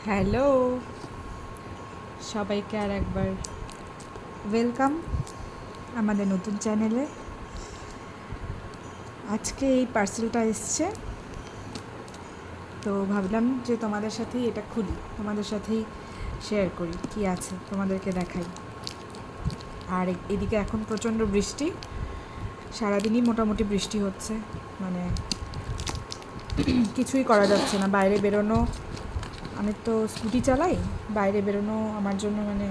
Hello, সবাইকে আর একবার welcome আমাদের নতুন চ্যানেলে। আজকে এই পার্সেলটা এসছে, তো ভাবলাম যে তোমাদের সাথেই এটা খুলি, তোমাদের সাথেই শেয়ার করি কি আছে, তোমাদেরকে দেখাই। আর এদিকে এখন প্রচণ্ড বৃষ্টি, সারাদিনই মোটামুটি বৃষ্টি হচ্ছে, মানে কিছুই করা যাচ্ছে না। বাইরে বেরোনো, আমি তো স্কুটি চালাই, বাইরে বেরোনো আমার জন্য মানে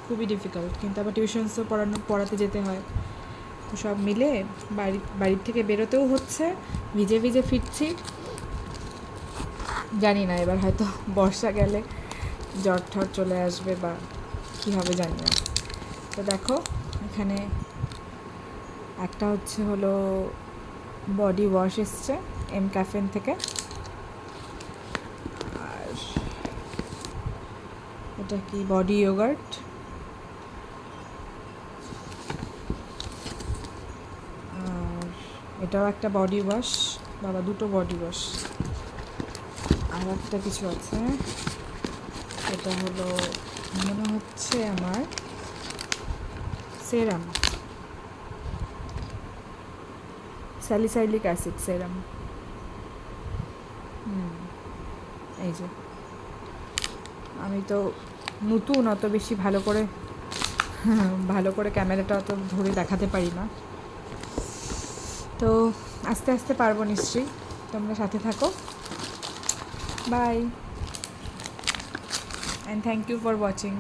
খুবই ডিফিকাল্ট। কিন্তু আবার টিউশনসও পড়াতে যেতে হয়, তো সব মিলে বাড়ির থেকে বেরোতেও হচ্ছে, ভিজে ভিজে ফিরছি। জানি না এবার হয়তো বর্ষা গেলে জ্বর ঠর চলে আসবে বা কী হবে জানি না। তো দেখো এখানে একটা হলো বডি ওয়াশ এসছে এম ক্যাফেন থেকে, আর এটা কি বডি ইয়োগার্ট, আর এটাও একটা বডি ওয়াশ, বাবা দুটো বডি ওয়াশ। আর একটা কিছু আছে, এটা হলো মনে হচ্ছে আমার সেরাম, স্যালিসাইলিক অ্যাসিড সেরাম। এই যে আমি তো নতুন, অত বেশি ভালো করে ক্যামেরাটা অত ধরে দেখাতে পারি না, তো আস্তে আস্তে পারবো নিশ্চয়ই। তোমরা সাথে থাকো। Bye and thank you for watching.